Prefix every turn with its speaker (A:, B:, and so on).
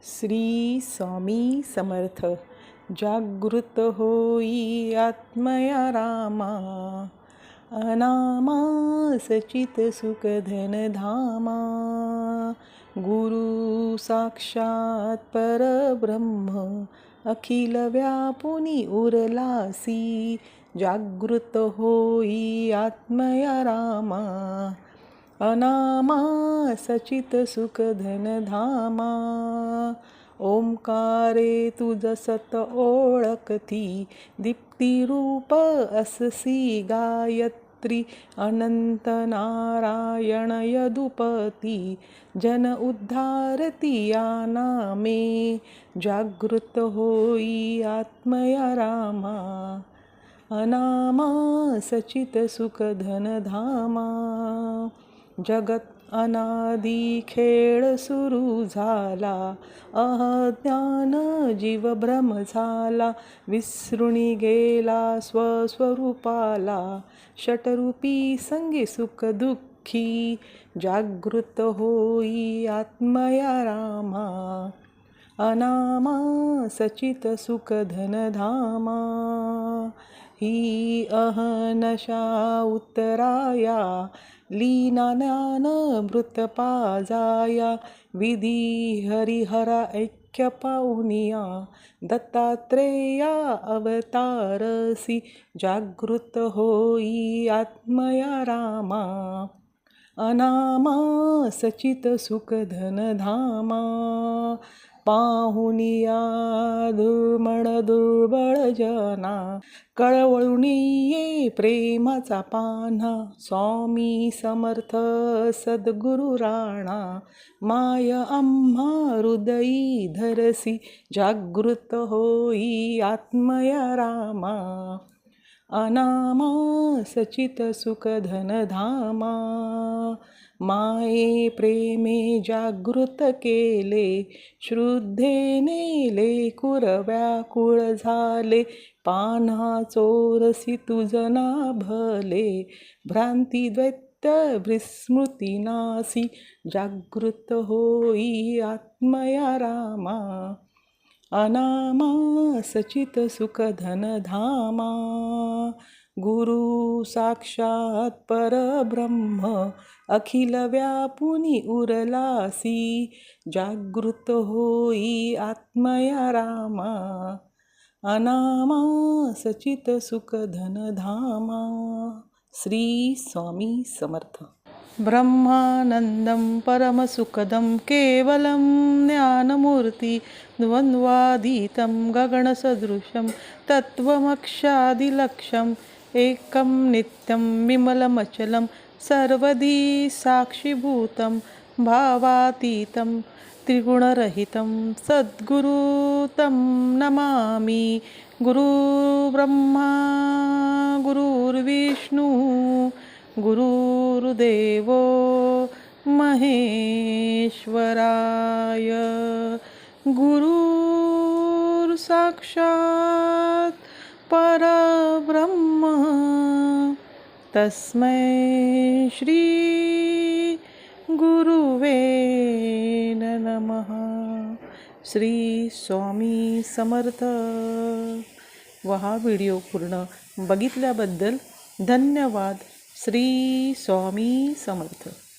A: श्री स्वामी समर्थ. जागृत होई आत्मया रामा, अनामा सचित सुख धन धामा. गुरु साक्षात परब्रह्म, अखिल व्यापुनी उरलासी. जागृत होई आत्मया रामा, अनामा सचित सुख धन धामा. ओंकारे तुझ सत ओळखती, दीप्ती रूप अससी गायत्री. अनंत नारायण यदुपती, जन उद्धारती या नामे. जागृत होई आत्मया रामा, अनामा सचित सुख धन धामा. जगत अनादि खेळ सुरू झाला, अज्ञान जीव भ्रम झाला. विसरुनी गेला स्वस्वरूपाला, षटरूपी संगी सुख दुःखी. जागृत होई आत्मया रामा, अनामा सचित सुख धन धामा. ही अहनशा उत्तराया, लीना ज्ञान मृत पाजाया. विधी हरिहरा ऐक्य पाहुनिया, दत्तात्रेया अवतारसी. जागृत होई आत्मया रामा, अनामा सचित सुख धन धामा. पाहुनिया दुर्मळ दुर्बळ जना, कळवळूनी ये प्रेमाचा पान्हा. स्वामी समर्थ सद्गुरु राणा, माय आम्हा हृदयी धरसी. जागृत होई आत्मया रामा, अनामा सचित सुख धन धामा. माये प्रेमे जागृत केले, श्रद्धेने लेकुर व्याकुळ झाले. पान्हा चोरसी तुझ नाभले, भ्रांती द्वैत्य विस्मृती नासी. जागृत होई आत्मया रामा, अनामा सचित सुख धन धामा. गुरु साक्षात परब्रह्म, अखिल व्यापुनी उरलासी. जागृत होई आत्मया रामा, अनामा सचित सुख धन धामा. श्री स्वामी समर्थ. ब्रह्मानंदं परमसुखदं केवलं ज्ञानमूर्ति. द्वन्द्वातीतं गगनसदृशं तत्त्वमक्षादिलक्ष्यम्. एकं नित्यं विमलमचलं सर्वधी साक्षिभूतं. भावातीतं त्रिगुणरहितं सद्गुरु तं नमामि. गुरुर्ब्रह्मा गुरुर्विष्णू गुरुर्देवो महेश्वराय. गुरुर् साक्षात परब्रह्म, तस्मै श्री गुरुवे नमः. श्री स्वामी समर्थ. व हा व्हिडिओ पूर्ण बघितल्याबद्दल धन्यवाद. श्री स्वामी समर्थ.